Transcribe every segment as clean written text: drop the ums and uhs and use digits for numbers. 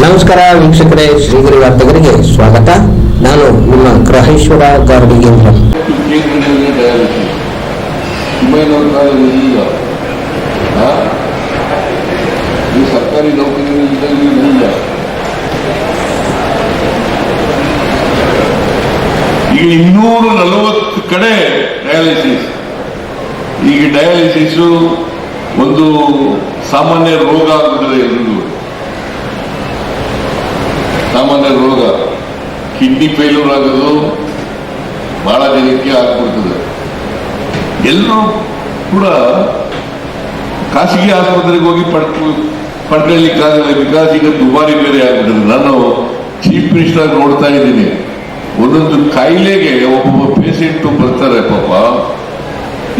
ನಮಸ್ಕಾರ ವೀಕ್ಷಕರೇ, ಶ್ರೀಗಿರಿ ವಾರ್ತೆಗರಿಗೆ ಸ್ವಾಗತ. ನಾನು ನಿಮ್ಮ ಗ್ರಹೇಶ್ವರ ಗಾರ್ಡಿಗೇಂದ್ರ. ಸರ್ಕಾರಿ ನೌಕರಿಗಳಿಲ್ಲ. ಈಗ 240 ಕಡೆ ಡಯಾಲಿಸಿಸ್. ಈಗ ಡಯಾಲಿಸಿಸ್ ಒಂದು ಸಾಮಾನ್ಯ ರೋಗ ಆಗ್ಬಿಟ್ಟಿದೆ. ಎಲ್ರಿಗೂ ಸಾಮಾನ್ಯ ರೋಗ. ಕಿಡ್ನಿ ಫೇಲ್ಯೂರ್ ಆಗೋದು ಬಹಳ ಜನಕ್ಕೆ ಆಗ್ಬಿಡ್ತದೆ. ಎಲ್ಲರೂ ಕೂಡ ಖಾಸಗಿ ಆಸ್ಪತ್ರೆಗೆ ಹೋಗಿ ಪಡ್ಕೊಳ್ಳಿಕ್ಕಾಗಲ್ಲ. ಬಿಕಾಸ್ ಈಗ ದುಬಾರಿ ಬೇರೆ ಆಗ್ಬಿಟ್ಟಿದೆ. ನಾನು ಚೀಫ್ ಮಿನಿಸ್ಟರ್ ನೋಡ್ತಾ ಇದ್ದೀನಿ, ಒಂದೊಂದು ಕಾಯಿಲೆಗೆ ಒಬ್ಬೊಬ್ಬ ಪೇಷಂಟ್ ಬರ್ತಾರೆ ಪಾಪ,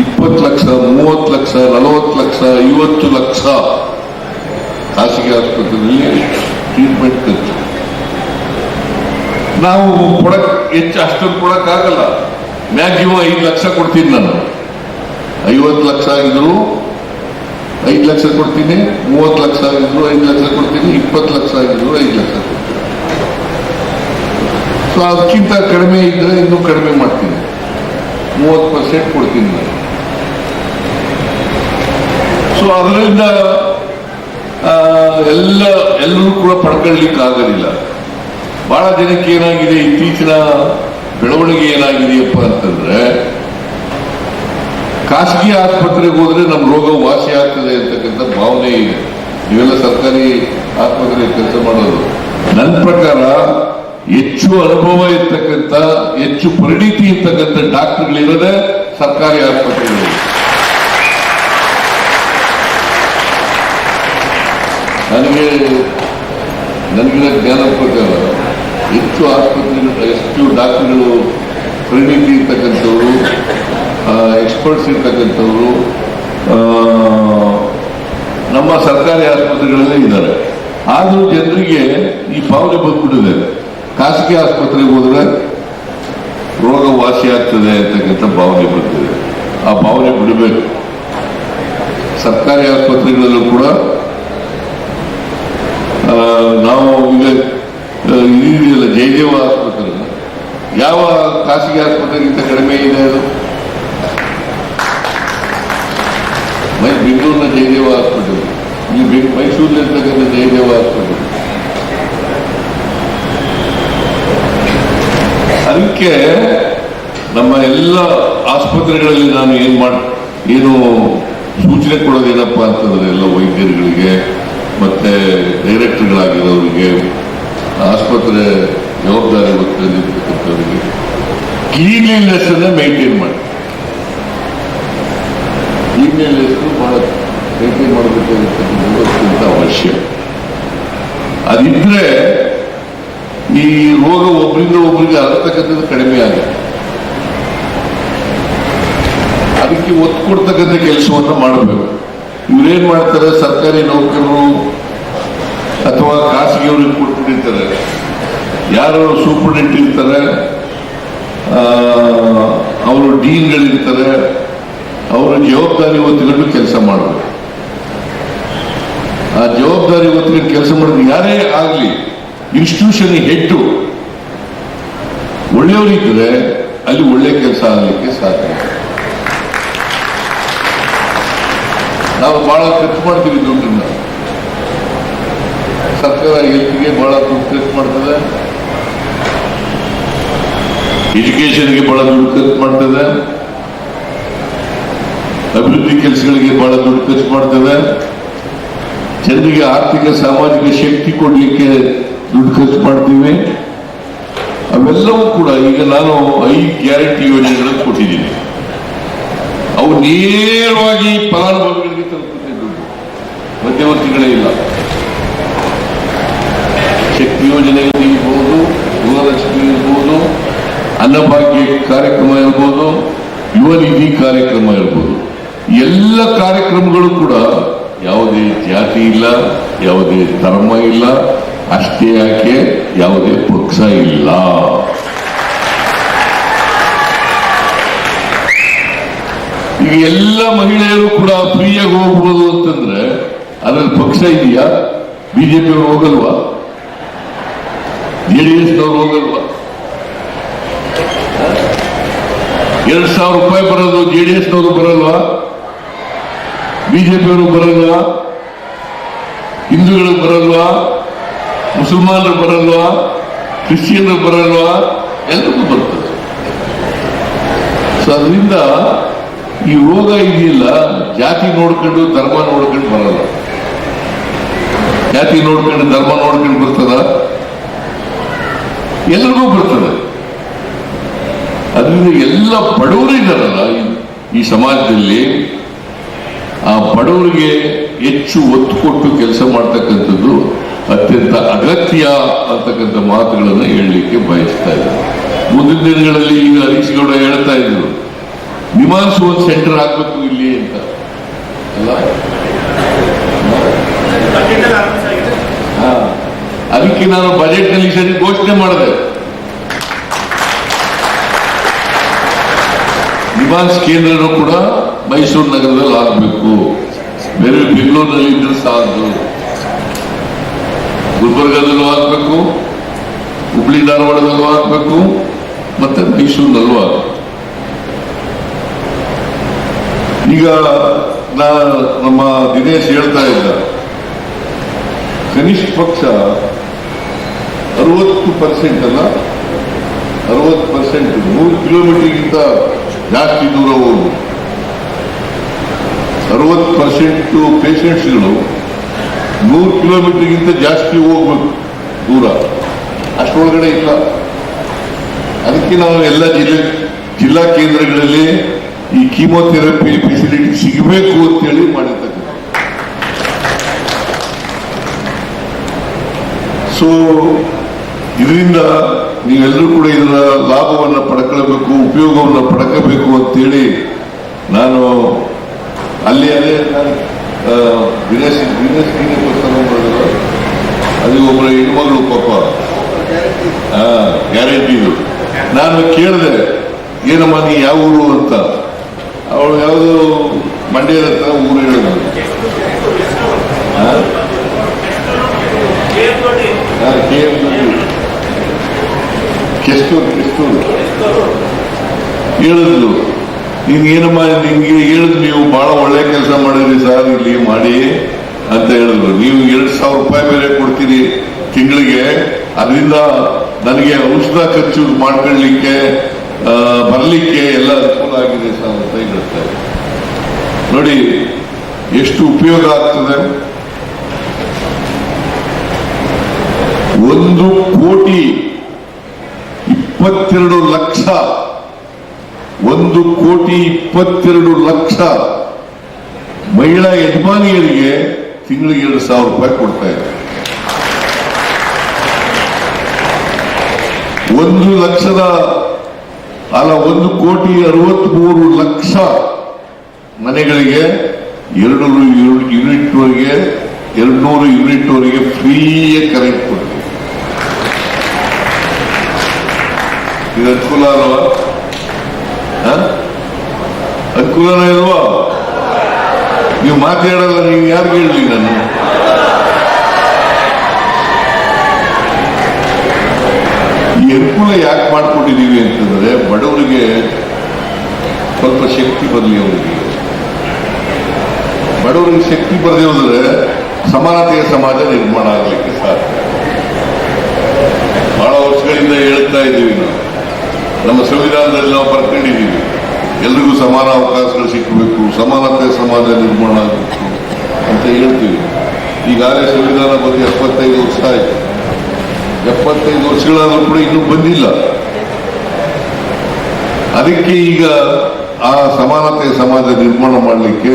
20 ಲಕ್ಷ, 30 ಲಕ್ಷ, 40 ಲಕ್ಷ, 50 ಲಕ್ಷ ಖಾಸಗಿ ಆಸ್ಪತ್ರೆಯಲ್ಲಿ ಟ್ರೀಟ್ಮೆಂಟ್ ಖರ್ಚು. ನಾವು ಹೆಚ್ಚು ಅಷ್ಟೊಂದು ಕೊಡಕ್ಕಾಗಲ್ಲ. ಮ್ಯಾಕ್ಸಿಮಮ್ 5 ಲಕ್ಷ ಕೊಡ್ತೀನಿ ನಾನು. 50 ಲಕ್ಷ ಆಗಿದ್ರು 5 ಲಕ್ಷ ಕೊಡ್ತೀನಿ, 30 ಲಕ್ಷ ಆಗಿದ್ರು 5 ಲಕ್ಷ ಕೊಡ್ತೀನಿ, 20 ಲಕ್ಷ ಆಗಿದ್ರು 5 ಲಕ್ಷ ಕೊಡ್ತೀನಿ. ಸೊ ಅದಕ್ಕಿಂತ ಕಡಿಮೆ ಇದ್ರೆ ಇನ್ನೂ ಕಡಿಮೆ ಮಾಡ್ತೀನಿ, 30% ಕೊಡ್ತೀನಿ ನಾನು. ಸೊ ಅದರಿಂದ ಎಲ್ಲರೂ ಕೂಡ ಪಡ್ಕೊಳ್ಳಿಕ್ಕೆ ಆಗೋದಿಲ್ಲ. ಬಹಳ ಜನಕ್ಕೆ ಏನಾಗಿದೆ, ಇತ್ತೀಚಿನ ಬೆಳವಣಿಗೆ ಏನಾಗಿದೆಯಪ್ಪ ಅಂತಂದ್ರೆ, ಖಾಸಗಿ ಆಸ್ಪತ್ರೆಗೆ ಹೋದ್ರೆ ನಮ್ಮ ರೋಗ ವಾಸಿ ಆಗ್ತದೆ ಅಂತಕ್ಕಂಥ ಭಾವನೆ ಇದೆ. ನೀವೆಲ್ಲ ಸರ್ಕಾರಿ ಆಸ್ಪತ್ರೆಗೆ ಕೆಲಸ ಮಾಡೋದು. ನನ್ನ ಪ್ರಕಾರ ಹೆಚ್ಚು ಅನುಭವ ಇರ್ತಕ್ಕಂಥ, ಹೆಚ್ಚು ಪರಿಣಿತಿ ಇರ್ತಕ್ಕಂಥ ಡಾಕ್ಟರ್ಗಳಿರೋದೇ ಸರ್ಕಾರಿ ಆಸ್ಪತ್ರೆಗಳು. ನನಗಿನ ಜ್ಞಾನ ಪ್ರಕಾರ ಹೆಚ್ಚು ಆಸ್ಪತ್ರೆಗಳು, ಹೆಚ್ಚು ಡಾಕ್ಟರ್ಗಳು ಪರಿಣಿತಿ ಇರ್ತಕ್ಕಂಥವ್ರು, ಎಕ್ಸ್ಪರ್ಟ್ಸ್ ಇರ್ತಕ್ಕಂಥವ್ರು ನಮ್ಮ ಸರ್ಕಾರಿ ಆಸ್ಪತ್ರೆಗಳಲ್ಲೇ ಇದ್ದಾರೆ. ಆದರೂ ಜನರಿಗೆ ಈ ಭಾವನೆ ಬಂದ್ಬಿಟ್ಟಿದೆ, ಖಾಸಗಿ ಆಸ್ಪತ್ರೆಗೆ ಹೋದ್ರೆ ರೋಗ ವಾಸಿ ಆಗ್ತದೆ ಅಂತಕ್ಕಂಥ ಭಾವನೆ ಬರ್ತಿದೆ. ಆ ಭಾವನೆ ಬಿಡಬೇಕು. ಸರ್ಕಾರಿ ಆಸ್ಪತ್ರೆಗಳಲ್ಲೂ ಕೂಡ ನಾವು ಈಗ ಇದೆಯಲ್ಲ, ಜಯದೇವ ಆಸ್ಪತ್ರೆ, ಯಾವ ಖಾಸಗಿ ಆಸ್ಪತ್ರೆಗಿಂತ ಕಡಿಮೆ ಇದೆ ಅದು? ಬೆಂಗಳೂರಿನ ಜಯದೇವ ಆಸ್ಪತ್ರೆ, ಇಲ್ಲಿ ಮೈಸೂರಿನಲ್ಲಿರ್ತಕ್ಕಂಥ ಜಯದೇವ ಆಸ್ಪತ್ರೆ. ಅದಕ್ಕೆ ನಮ್ಮ ಎಲ್ಲ ಆಸ್ಪತ್ರೆಗಳಲ್ಲಿ ನಾನು ಏನು ಸೂಚನೆ ಕೊಡೋದೇನಪ್ಪ ಅಂತಂದ್ರೆ, ಎಲ್ಲ ವೈದ್ಯರುಗಳಿಗೆ ಮತ್ತೆ ಡೈರೆಕ್ಟರ್ಗಳಾಗಿರೋರಿಗೆ, ಆಸ್ಪತ್ರೆ ಜವಾಬ್ದಾರಿ ಹೊತ್ತಲ್ಲಿರ್ತಕ್ಕಂಥವರಿಗೆ ಕ್ಲೀನ್ಲಿನೆಸ್ ಅನ್ನ ಮೇಂಟೈನ್ ಮಾಡಿ. ಕ್ಲೀನ್ಲಿನೆಸ್ ಬಹಳ ಮೇಂಟೈನ್ ಮಾಡಬೇಕಾಗಿರ್ತಕ್ಕಂಥದ್ದು ಅತ್ಯಂತ ಅವಶ್ಯ. ಅದಿದ್ರೆ ಈ ರೋಗ ಒಬ್ಬರಿಂದ ಒಬ್ಬರಿಗೆ ಹರಡ್ತಕ್ಕಂಥದ್ದು ಕಡಿಮೆ ಆಗುತ್ತೆ. ಅದಕ್ಕೆ ಒತ್ತು ಕೊಡ್ತಕ್ಕಂಥ ಕೆಲಸವನ್ನು ಮಾಡಬೇಕು. ಇವ್ರೇನ್ ಮಾಡ್ತಾರೆ, ಸರ್ಕಾರಿ ನೌಕರರು ಅಥವಾ ಖಾಸಗಿಯವ್ರಿಗೆ ಕೊಟ್ಬಿಟ್ಟಿರ್ತಾರೆ. ಯಾರು ಸೂಪರ್ಡೆಂಟ್ ಇರ್ತಾರೆ, ಅವರು ಡೀನ್ಗಳಿರ್ತಾರೆ, ಅವರ ಜವಾಬ್ದಾರಿ ಹೊತ್ತುಕೊಂಡು ಕೆಲಸ ಮಾಡಬೇಕು. ಆ ಜವಾಬ್ದಾರಿ ಹೊತ್ತುಕೊಂಡು ಕೆಲಸ ಮಾಡಿದ್ರೆ ಯಾರೇ ಆಗಲಿ, ಇನ್ಸ್ಟಿಟ್ಯೂಷನ್ ಹೆಡ್ಡು ಒಳ್ಳೆಯವರಿದ್ರೆ ಅಲ್ಲಿ ಒಳ್ಳೆ ಕೆಲಸ ಆಗಲಿಕ್ಕೆ ಸಾಧ್ಯ. ನಾವು ಬಹಳ ಖರ್ಚು ಮಾಡ್ತೀವಿ ದುಡ್ಡನ್ನ. ಸರ್ಕಾರ ಹೆಲ್ತ್ಗೆ ಬಹಳ ದುಡ್ಡು ಖರ್ಚು ಮಾಡ್ತದೆ, ಎಜುಕೇಶನ್ಗೆ ಬಹಳ ದುಡ್ಡು ಖರ್ಚು ಮಾಡ್ತದೆ, ಅಭಿವೃದ್ಧಿ ಕೆಲಸಗಳಿಗೆ ಬಹಳ ದುಡ್ಡು ಖರ್ಚು ಮಾಡ್ತದೆ, ಜನರಿಗೆ ಆರ್ಥಿಕ ಸಾಮಾಜಿಕ ಶಕ್ತಿ ಕೊಡ್ಲಿಕ್ಕೆ ದುಡ್ಡು ಖರ್ಚು ಮಾಡ್ತೀವಿ. ಅವೆಲ್ಲವೂ ಕೂಡ ಈಗ ನಾನು 5 ಗ್ಯಾರಂಟಿ ಯೋಜನೆಗಳನ್ನು ಕೊಟ್ಟಿದ್ದೀನಿ. ಅವು ನೇರವಾಗಿ ಫಲಾನುಭವಿಗಳಿಗೆ ತಲುಪುತ್ತೆ ದುಡ್ಡು, ಮಧ್ಯವರ್ತಿಗಳೇ ಇಲ್ಲ. ಶಕ್ತಿ ಯೋಜನೆ ಇರ್ಬೋದು, ಗೃಹಲಕ್ಷ್ಮಿ ಇರ್ಬೋದು, ಅನ್ನಭಾಗ್ಯ ಕಾರ್ಯಕ್ರಮ ಇರ್ಬೋದು, ಯುವ ನಿಧಿ ಕಾರ್ಯಕ್ರಮ ಇರ್ಬೋದು, ಎಲ್ಲ ಕಾರ್ಯಕ್ರಮಗಳು ಕೂಡ ಯಾವುದೇ ಜಾತಿ ಇಲ್ಲ, ಯಾವುದೇ ಧರ್ಮ ಇಲ್ಲ, ಅಷ್ಟೇ ಯಾಕೆ ಯಾವುದೇ ಪಕ್ಷ ಇಲ್ಲ. ಈಗ ಎಲ್ಲ ಮಹಿಳೆಯರು ಕೂಡ ಫ್ರೀಯಾಗಿ ಹೋಗ್ಬೋದು ಅಂತಂದ್ರೆ ಅದ್ರಲ್ಲಿ ಪಕ್ಷ ಇದೆಯಾ? ಬಿಜೆಪಿ ಹೋಗಲ್ವಾ? JDS-ನವ್ರು ಹೋಗಲ್ವಾ? 2,000 ರೂಪಾಯಿ ಬರೋದು JDS-ನವರು ಬರಲ್ವಾ? ಬಿಜೆಪಿಯವರು ಬರಲ್ವಾ? ಹಿಂದೂಗಳಿಗೆ ಬರಲ್ವಾ? ಮುಸಲ್ಮಾನರು ಬರಲ್ವಾ? ಕ್ರಿಶ್ಚಿಯನ್ರು ಬರಲ್ವಾ? ಎಲ್ರಿಗೂ ಬರ್ತದೆ. ಸೊ ಅದರಿಂದ ಈ ರೋಗ ಇದೆಯಲ್ಲ, ಜಾತಿ ನೋಡ್ಕೊಂಡು ಧರ್ಮ ನೋಡ್ಕೊಂಡು ಬರಲ್ಲ. ಜಾತಿ ನೋಡ್ಕೊಂಡು ಧರ್ಮ ನೋಡ್ಕೊಂಡು ಬರ್ತದ? ಎಲ್ರಿಗೂ ಬರ್ತದೆ. ಅದರಿಂದ ಎಲ್ಲ ಬಡವರು ಇದ್ದಾರಲ್ಲ ಈ ಸಮಾಜದಲ್ಲಿ, ಆ ಬಡವರಿಗೆ ಹೆಚ್ಚು ಒತ್ತು ಕೊಟ್ಟು ಕೆಲಸ ಮಾಡ್ತಕ್ಕಂಥದ್ದು ಅತ್ಯಂತ ಅಗತ್ಯ ಅಂತಕ್ಕಂಥ ಮಾತುಗಳನ್ನು ಹೇಳಲಿಕ್ಕೆ ಬಯಸ್ತಾ ಇದ್ದಾರೆ. ಮುಂದಿನ ದಿನಗಳಲ್ಲಿ ಈಗ ಹರೀಶ್ ಗೌಡ ಹೇಳ್ತಾ ಇದ್ರು, ನಿಮಾನ್ಸ್ ಒಂದು ಸೆಂಟರ್ ಆಗ್ಬೇಕು ಇಲ್ಲಿ ಅಂತ ಅಲ್ಲ. ಅದಕ್ಕೆ ನಾನು ಬಜೆಟ್ ನಲ್ಲಿ ಸರಿ ಘೋಷಣೆ ಮಾಡಿದೆ, ನಿಮಾನ್ಸ್ ಕೇಂದ್ರನೂ ಕೂಡ ಮೈಸೂರು ನಗರದಲ್ಲಿ ಆಗಬೇಕು. ಬೇರೆ ಬೆಂಗಳೂರಿನಲ್ಲಿ ಇದ್ರೆ ಸಾಲದು, ಗುಲ್ಬರ್ಗದಲ್ಲೂ ಆಗಬೇಕು, ಹುಬ್ಳಿ ಧಾರವಾಡದಲ್ಲೂ ಆಗಬೇಕು, ಮತ್ತೆ ಮೈಸೂರಿನಲ್ಲೂ ಆಗಬೇಕು. ಈಗ ನಮ್ಮ ದಿನೇಶ್ ಹೇಳ್ತಾ ಇದ್ದ, ಕನಿಷ್ಠ ಪಕ್ಷ 60% ಅಲ್ಲ, 60% 100 ಕಿಲೋಮೀಟರ್ಗಿಂತ ಜಾಸ್ತಿ ದೂರ ಹೋಗುದು. 60% ಪೇಷಂಟ್ಸ್ಗಳು 100 ಕಿಲೋಮೀಟರ್ಗಿಂತ ಜಾಸ್ತಿ ಹೋಗ್ಬೇಕು ದೂರ, ಅಷ್ಟೊಳಗಡೆ ಇಲ್ಲ. ಅದಕ್ಕೆ ನಾವು ಎಲ್ಲ ಜಿಲ್ಲಾ ಕೇಂದ್ರಗಳಲ್ಲಿ ಈ ಕೀಮೋಥೆರಪಿ ಫೆಸಿಲಿಟಿ ಸಿಗಬೇಕು ಅಂತೇಳಿ ಮಾಡಿರ್ತಕ್ಕಂಥ. ಸೊ ಇದರಿಂದ ನೀವೆಲ್ಲರೂ ಕೂಡ ಇದರ ಲಾಭವನ್ನು ಪಡ್ಕೊಳ್ಬೇಕು, ಉಪಯೋಗವನ್ನು ಪಡ್ಕೋಬೇಕು ಅಂತೇಳಿ ನಾನು ಅಲ್ಲಿ ಅದೇ ದಿನೇಶ್ ಅದು ಒಬ್ಬರ ಹೆಣ್ಮಗಳು ಪಾಪ ಗ್ಯಾರಂಟಿದು. ನಾನು ಕೇಳಿದೆ, ಏನಮ್ಮ ನೀ ಯಾವ ಊರು ಅಂತ. ಅವಳು ಯಾವುದು ಮಂಡ್ಯದ ಹತ್ರ ಊರು ಹೇಳಿದ. ಕೆಸ್ತೂರು ಹೇಳಿದ್ಲು, ನೀನ್ ಏನಮ್ಮ ನಿಮ್ಗೆ ಹೇಳಿದ್ರು, ನೀವು ಬಹಳ ಒಳ್ಳೆ ಕೆಲಸ ಮಾಡಿದ್ರಿ ಸರ್ ಇಲ್ಲಿ ಮಾಡಿ ಅಂತ ಹೇಳಿದ್ರು. ನೀವು 2,000 ರೂಪಾಯಿ ಬೇರೆ ಕೊಡ್ತೀರಿ ತಿಂಗಳಿಗೆ, ಅದರಿಂದ ನನಗೆ ಔಷಧ ಖರ್ಚು ಮಾಡ್ಕೊಳ್ಳಿಕ್ಕೆ ಬರ್ಲಿಕ್ಕೆ ಎಲ್ಲ ಅನುಕೂಲ ಆಗಿದೆ ಸರ್ ಅಂತ ಹೇಳ್ತಾರೆ. ನೋಡಿ ಎಷ್ಟು ಉಪಯೋಗ ಆಗ್ತದೆ. 1,22,00,000 1,22,00,000 ಮಹಿಳಾ ಯಜಮಾನಿಯರಿಗೆ ತಿಂಗಳಿಗೆ 2,000 ರೂಪಾಯಿ ಕೊಡ್ತಾ ಇದೆ. 1,63,00,000 ಮನೆಗಳಿಗೆ 200 ಯೂನಿಟ್ ವರೆಗೆ ಫ್ರೀಯೇ ಕರೆಂಟ್ ಕೊಡ್ತೀವಿ. ಇದು ಅನುಕೂಲ ಅಲ್ವಾ? ಅನುಕೂಲನ ಇಲ್ವಾ? ನೀವು ಮಾತಾಡಲ್ಲ, ನೀವು ಯಾರಿಗೆ ಹೇಳಲಿ ನಾನು? ಈ ಅನುಕೂಲ ಯಾಕೆ ಮಾಡ್ಕೊಂಡಿದ್ದೀವಿ ಅಂತಂದ್ರೆ, ಬಡವರಿಗೆ ಸ್ವಲ್ಪ ಶಕ್ತಿ ಬರಲಿ. ಬಡವರಿಗೆ ಶಕ್ತಿ ಬರದೇ ಹೋದ್ರೆ ಸಮಾನತೆಯ ಸಮಾಜ ನಿರ್ಮಾಣ ಆಗಲಿಕ್ಕೆ ಸಾಧ್ಯ. ಬಹಳ ವರ್ಷಗಳಿಂದ ಹೇಳ್ತಾ ಇದ್ದೀವಿ ನಾವು, ನಮ್ಮ ಸಂವಿಧಾನದಲ್ಲಿ ನಾವು ಬರ್ಕೊಂಡಿದ್ದೀವಿ, ಎಲ್ರಿಗೂ ಸಮಾನ ಅವಕಾಶಗಳು ಸಿಕ್ಕಬೇಕು, ಸಮಾನತೆಯ ಸಮಾಜ ನಿರ್ಮಾಣ ಆಗಬೇಕು ಅಂತ ಹೇಳ್ತೀವಿ. ಈಗಾಗಲೇ ಸಂವಿಧಾನ ಬಂದು 75 ವರ್ಷ ಆಯಿತು. 75 ವರ್ಷಗಳಾದ್ರೂ ಕೂಡ ಇನ್ನೂ ಬಂದಿಲ್ಲ. ಅದಕ್ಕೆ ಈಗ ಆ ಸಮಾನತೆಯ ಸಮಾಜ ನಿರ್ಮಾಣ ಮಾಡಲಿಕ್ಕೆ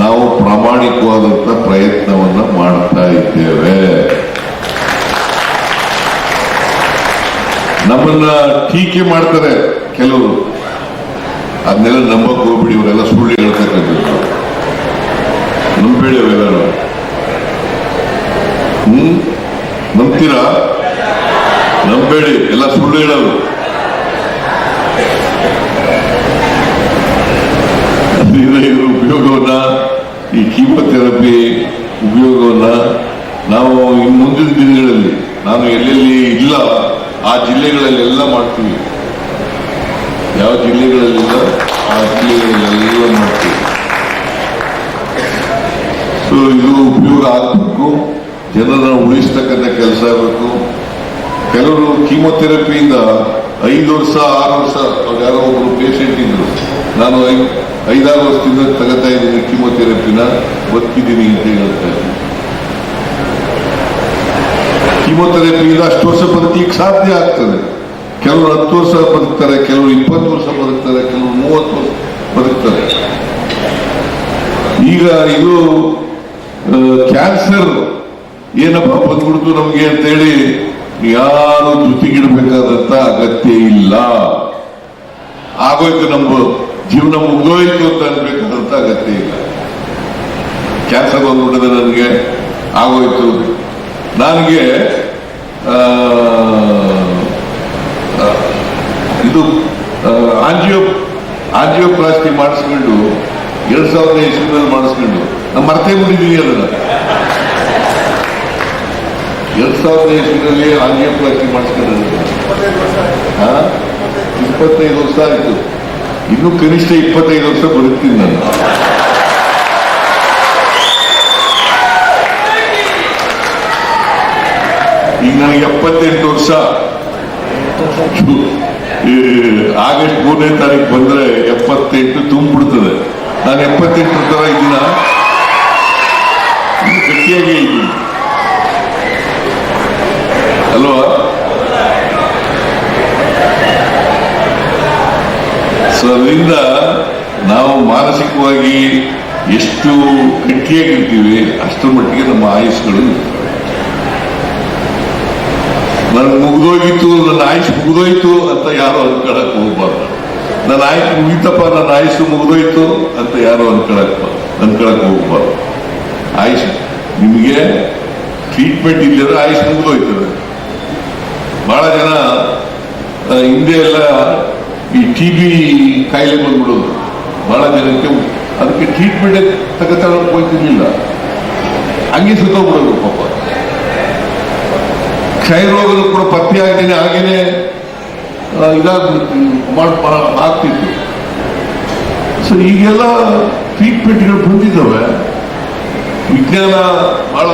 ನಾವು ಪ್ರಾಮಾಣಿಕವಾದಂತ ಪ್ರಯತ್ನವನ್ನ ಮಾಡ್ತಾ ಇದ್ದೇವೆ. ನಮ್ಮನ್ನ ಟೀಕೆ ಮಾಡ್ತಾರೆ ಕೆಲವರು, ಅದನ್ನೆಲ್ಲ ನಂಬಕ್ ಹೋಗ್ಬಿಡಿ, ಇವರೆಲ್ಲ ಸುಳ್ಳು ಹೇಳ್ತಕ್ಕಂಥದ್ದು. ನಂಬೇಡಿ ಅವೆಲ್ಲ. ನಂಬ್ತೀರಾ? ನಂಬೇಡಿ, ಎಲ್ಲ ಸುಳ್ಳು ಹೇಳೋದು. ಇದರ ಉಪಯೋಗವನ್ನ, ಈ ಕೀಮೋಥೆರಪಿ ಉಪಯೋಗವನ್ನ ನಾವು ಇನ್ನು ಮುಂದಿನ ದಿನಗಳಲ್ಲಿ ನಾನು ಎಲ್ಲೆಲ್ಲಿ ಇಲ್ಲ ಆ ಜಿಲ್ಲೆಗಳಲ್ಲೆಲ್ಲ ಮಾಡ್ತೀವಿ. ಯಾವ ಜಿಲ್ಲೆಗಳಲ್ಲಿಲ್ಲ ಆ ಜಿಲ್ಲೆಗಳಲ್ಲೆಲ್ಲ ಮಾಡ್ತೀವಿ. ಸೊ ಇದು ಉಪಯೋಗ ಆಗಬೇಕು, ಜನರನ್ನ ಉಳಿಸ್ತಕ್ಕಂಥ ಕೆಲಸ ಆಗಬೇಕು. ಕೆಲವರು ಕೀಮೋಥೆರಪಿಯಿಂದ 5 ವರ್ಷ 6 ವರ್ಷ, ಯಾರೋ ಒಬ್ರು ಪೇಷಂಟ್ ಇದ್ರು, ನಾನು 5-6 ವರ್ಷದಿಂದ ತಗೋತಾ ಇದ್ದೀನಿ ಕೀಮೋಥೆರಪಿನ, ಬದುಕಿದ್ದೀನಿ ಅಂತ ಹೇಳ್ತಾ ಇದ್ದೀನಿ. ಕೀಮೋಥೆರಪಿಯಿಂದ ಅಷ್ಟು ವರ್ಷ ಬದುಕಲಿಕ್ಕೆ ಸಾಧ್ಯ ಆಗ್ತದೆ. ಕೆಲವರು 10 ವರ್ಷ ಬದುಕ್ತಾರೆ, ಕೆಲವರು 20 ವರ್ಷ ಬದುಕ್ತಾರೆ, ಕೆಲವರು 30 ವರ್ಷ ಬದುಕ್ತಾರೆ. ಈಗ ಇದು ಕ್ಯಾನ್ಸರ್ ಏನಪ್ಪ ಬಂದ್ಬಿಡ್ತು ನಮ್ಗೆ ಅಂತೇಳಿ ಯಾರು ಜೊತೆಗಿಡಬೇಕಾದಂತ ಅಗತ್ಯ ಇಲ್ಲ. ಆಗೋಯ್ತು, ನಮ್ಮ ಜೀವನ ಮುಗಿದೋಯ್ತು ಅಂತ ಅನ್ಬೇಕಾದಂತ ಅಗತ್ಯ ಇಲ್ಲ. ಕ್ಯಾನ್ಸರ್ ಬಂದ್ಬಿಟ್ಟಿದೆ ನನಗೆ, ಆಗೋಯ್ತು. ನನಗೆ ಇದು ಆಂಜಿಯೋಪ್ಲಾಸ್ಟಿ ಮಾಡಿಸ್ಕೊಂಡು 2000 ಇಸ್ವಿನಲ್ಲಿ ಮಾಡಿಸ್ಕೊಂಡು ನಾನು ಮರ್ತೇ ಬಿಟ್ಟಿದ್ದೀನಿ ಅದನ್ನ. 2000 ಇಸ್ವಿನಲ್ಲಿ ಆಂಜಿಯೋಪ್ಲಾಸ್ಟಿ ಮಾಡಿಸ್ಕೊಂಡು 25 ವರ್ಷ ಆಯ್ತು. ಇನ್ನೂ ಕನಿಷ್ಠ 25 ವರ್ಷ ಬದುಕ್ತೀನಿ ನಾನು. ಈಗ ನನಗೆ 78 ವರ್ಷ. ಆಗಸ್ಟ್ 3ನೇ ತಾರೀಕು ಬಂದ್ರೆ 78 ತುಂಬಿಡ್ತದೆ. ನಾನು 78 ತರ ಇದ್ದೀನ, ಗಟ್ಟಿಯಾಗೇ ಇದ್ದೀನಿ ಅಲ್ವಾ? ಸೊ ಅದರಿಂದ ನಾವು ಮಾನಸಿಕವಾಗಿ ಎಷ್ಟು ಗಟ್ಟಿಯಾಗಿರ್ತೀವಿ ಅಷ್ಟರ ಮಟ್ಟಿಗೆ ನಮ್ಮ ಆಯುಷ್ಗಳು ಇರ್ತವೆ. ನನ್ಗೆ ಮುಗಿದೋಗಿತ್ತು, ನನ್ನ ಆಯುಷ್ ಮುಗಿದೋಯ್ತು ಅಂತ ಯಾರು ಅನ್ಕೊಳಕ್ ಹೋಗ್ಬಾರ್ದು. ನನ್ನ ಆಯುಷ್ ಮುಗಿತಪ್ಪ, ನನ್ನ ಆಯುಷ್ ಮುಗಿದೋಯ್ತು ಅಂತ ಯಾರು ಅನ್ಕೊಳಕ್ ಹೋಗ್ಬಾರ್ದು. ಆಯುಷ್ ನಿಮಗೆ ಟ್ರೀಟ್ಮೆಂಟ್ ಇಲ್ಲದ್ರೆ ಆಯುಷ್ ಮುಗಿದೋಯ್ತದೆ. ಬಹಳ ಜನ ಹಿಂದೆ ಎಲ್ಲ ಈ TB ಕಾಯಿಲೆ ಬಂದ್ಬಿಡೋದು ಬಹಳ ಜನಕ್ಕೆ, ಅದಕ್ಕೆ ಟ್ರೀಟ್ಮೆಂಟ್ ತಗೋತಾಳಕ್ಕೆ ಹೋಗ್ತಿರ್ಲಿಲ್ಲ, ಹಂಗೆ ಸುತ್ತೋಗ್ಬಿಡೋದು ಪಾಪ. ಕ್ಷಯ ರೋಗಗಳು ಕೂಡ ಪತ್ತೆ ಆಗದೇನೆ ಹಾಗೇನೆ ಆಗ್ತಿತ್ತು. ಸೊ ಈಗೆಲ್ಲ ಟ್ರೀಟ್ಮೆಂಟ್ಗಳು ಬಂದಿದ್ದಾವೆ, ವಿಜ್ಞಾನ ಬಹಳ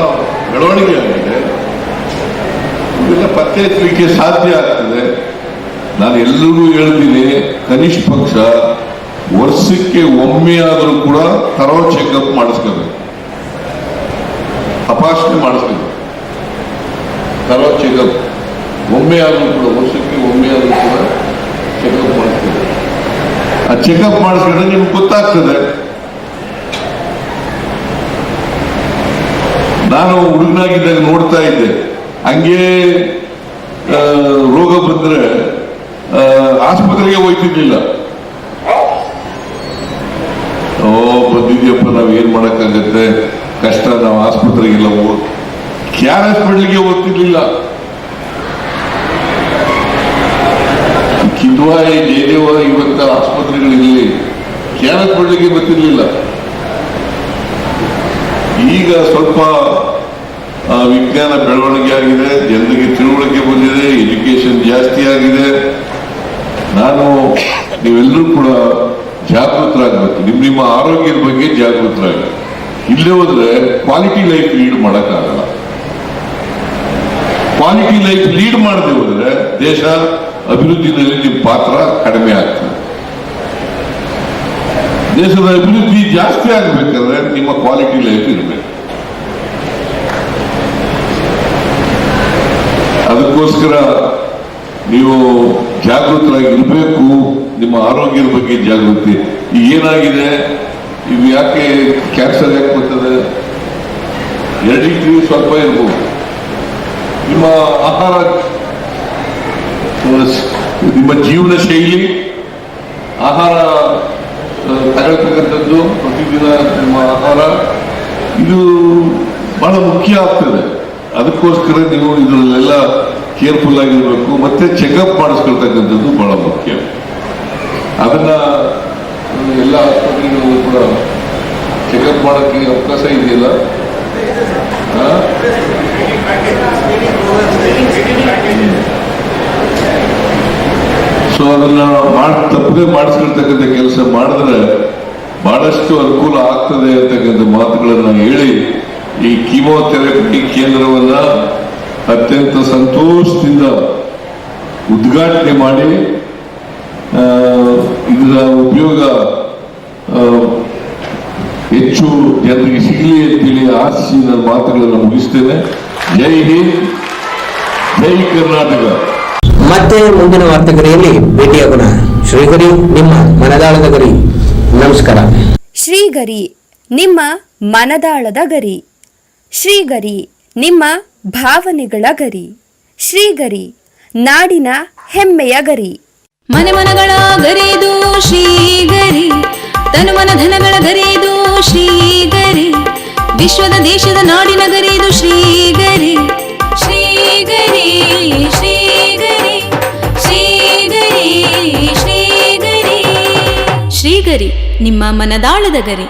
ಬೆಳವಣಿಗೆ ಆಗಿದೆ, ಇದೆಲ್ಲ ಪತ್ತೆ ಹಚ್ಚಲಿಕ್ಕೆ ಸಾಧ್ಯ ಆಗ್ತದೆ. ನಾನು ಎಲ್ಲರಿಗೂ ಹೇಳ್ತೀನಿ, ಕನಿಷ್ಠ ಪಕ್ಷ ವರ್ಷಕ್ಕೆ ಒಮ್ಮೆ ಆದರೂ ಕೂಡ ಥರೋ ಚೆಕಪ್ ಮಾಡಿಸ್ಕೋಬೇಕು, ತಪಾಸಣೆ ಮಾಡಿಸ್ಬೇಕು. ಥರೋ ಚೆಕಪ್ ಒಮ್ಮೆ ಆದರೂ ಕೂಡ, ವರ್ಷಕ್ಕೆ ಒಮ್ಮೆ ಆದರೂ ಕೂಡ ಚೆಕಪ್ ಮಾಡಿಸ್ಬೇಕು. ಆ ಚೆಕಪ್ ಮಾಡಿಸ್ಕೊಂಡ್ರೆ ನಿಮ್ಗೆ ಗೊತ್ತಾಗ್ತದೆ. ನಾನು ಹುಡುಗನಾಗಿದ್ದಾಗ ನೋಡ್ತಾ ಇದ್ದೆ, ಹಂಗೆ ರೋಗ ಬಂದ್ರೆ ಆಸ್ಪತ್ರೆಗೆ ಹೋಯ್ತಿರ್ಲಿಲ್ಲ. ಬಂದಿದ್ಯಪ್ಪ, ನಾವ್ ಏನ್ ಮಾಡಕ್ಕಾಗತ್ತೆ, ಕಷ್ಟ, ನಾವು ಆಸ್ಪತ್ರೆಗೆಲ್ಲ ಕ್ಯಾರ್ ಹಾಸ್ಪಿಟಲ್ಗೆ ಹೋಗ್ತಿರ್ಲಿಲ್ಲ. ಕಿದ್ವಾಯಿ, ಜಯದೇವ ಇವತ್ತ ಆಸ್ಪತ್ರೆಗಳಲ್ಲಿ ಕ್ಯಾರ್ ಹಾಸ್ಪಿಟಲ್ಗೆ ಬರ್ತಿರ್ಲಿಲ್ಲ. ಈಗ ಸ್ವಲ್ಪ ವಿಜ್ಞಾನ ಬೆಳವಣಿಗೆ ಆಗಿದೆ, ಜನರಿಗೆ ತಿಳುವಳಿಕೆ ಬಂದಿದೆ, ಎಜುಕೇಶನ್ ಜಾಸ್ತಿ ಆಗಿದೆ. ನಾನು ನೀವೆಲ್ಲರೂ ಕೂಡ ಜಾಗೃತರಾಗಬೇಕು, ನಿಮ್ಮ ಆರೋಗ್ಯದ ಬಗ್ಗೆ ಜಾಗೃತರಾಗಿ. ಇಲ್ಲೇ ಹೋದ್ರೆ ಕ್ವಾಲಿಟಿ ಲೈಫ್ ಲೀಡ್ ಮಾಡೋಕ್ಕಾಗಲ್ಲ. ಕ್ವಾಲಿಟಿ ಲೈಫ್ ಲೀಡ್ ಮಾಡದೆ ಹೋದ್ರೆ ದೇಶ ಅಭಿವೃದ್ಧಿನಲ್ಲಿ ನಿಮ್ಮ ಪಾತ್ರ ಕಡಿಮೆ ಆಗ್ತದೆ. ದೇಶದ ಅಭಿವೃದ್ಧಿ ಜಾಸ್ತಿ ಆಗಬೇಕಾದ್ರೆ ನಿಮ್ಮ ಕ್ವಾಲಿಟಿ ಲೈಫ್ ಇರಬೇಕು. ಅದಕ್ಕೋಸ್ಕರ ನೀವು ಜಾಗೃತರಾಗಿರ್ಬೇಕು, ನಿಮ್ಮ ಆರೋಗ್ಯದ ಬಗ್ಗೆ ಜಾಗೃತಿ. ಈಗ ಏನಾಗಿದೆ, ಇವು ಯಾಕೆ ಕ್ಯಾನ್ಸರ್ ಯಾಕೆ ಬರ್ತದೆ? ಹೆರಿಡಿಟಿ ಸ್ವಲ್ಪ ಇರ್ಬೋದು, ನಿಮ್ಮ ಆಹಾರ, ನಿಮ್ಮ ಜೀವನ ಶೈಲಿ, ಆಹಾರ ತಗೊಳ್ತಕ್ಕಂಥದ್ದು, ಪ್ರತಿದಿನ ನಿಮ್ಮ ಆಹಾರ, ಇದು ಬಹಳ ಮುಖ್ಯ ಆಗ್ತದೆ. ಅದಕ್ಕೋಸ್ಕರ ನೀವು ಇದರಲ್ಲೆಲ್ಲ ಕೇರ್ಫುಲ್ ಆಗಿರ್ಬೇಕು. ಮತ್ತೆ ಚೆಕಪ್ ಮಾಡಿಸ್ಕೊಳ್ತಕ್ಕಂಥದ್ದು ಬಹಳ ಮುಖ್ಯ. ಅದನ್ನ ಎಲ್ಲ ಆಸ್ಪತ್ರೆಗಳಲ್ಲೂ ಕೂಡ ಚೆಕಪ್ ಮಾಡೋಕ್ಕೆ ಅವಕಾಶ ಇದೆಯಲ್ಲ. ಅದನ್ನ ತಪ್ಪದೆ ಮಾಡಿಸ್ಕೊಳ್ತಕ್ಕಂಥ ಕೆಲಸ ಮಾಡಿದ್ರೆ ಬಹಳಷ್ಟು ಅನುಕೂಲ ಆಗ್ತದೆ ಅಂತಕ್ಕಂಥ ಮಾತುಗಳನ್ನ ಹೇಳಿ ಈ ಕೀಮೋಥೆರಪಿ ಕೇಂದ್ರವನ್ನ ಅತ್ಯಂತ ಸಂತೋಷದಿಂದ ಉದ್ಘಾಟನೆ ಮಾಡಿ ಇದರ ಉಪಯೋಗ ಹೆಚ್ಚು ಜನರಿಗೆ ಸಿಗಲಿ ಅಂತೇಳಿ ಆಶಿಸಿ ನನ್ನ ಮಾತುಗಳನ್ನು ಮುಗಿಸ್ತೇನೆ. ಜೈ ಹಿಂದ್, ಜೈ ಕರ್ನಾಟಕ. ಮತ್ತೆ ಮುಂದಿನ ವಾರ್ತೆಗರಿಯಲ್ಲಿ ಭೇಟಿಯಾಗೋಣ. ಶ್ರೀಗರಿ, ನಿಮ್ಮ ಮನದಾಳದ ಗರಿ. ನಮಸ್ಕಾರ. ಶ್ರೀಗರಿ, ನಿಮ್ಮ ಮನದಾಳದ ಗರಿ. ಶ್ರೀಗರಿ, ನಿಮ್ಮ ಭಾವನೆಗಳ ಗರಿ. ಶ್ರೀಗರಿ, ನಾಡಿನ ಹೆಮ್ಮೆಯ ಗರಿ. ಮನೆ ಮನಗಳ ಗರಿದು ಶ್ರೀಗರಿ, ತನು ಮನ ಧನಗಳ ಗರಿದು ಶ್ರೀಗರಿ, ವಿಶ್ವದ ದೇಶದ ನಾಡಿನ ಗರಿದು ಶ್ರೀಗರಿ. ಶ್ರೀಗರಿ ಶ್ರೀಗರಿ ಶ್ರೀಗರಿ ಶ್ರೀಗರಿ ಶ್ರೀಗರಿ, ನಿಮ್ಮ ಮನದಾಳದ ಗರಿ.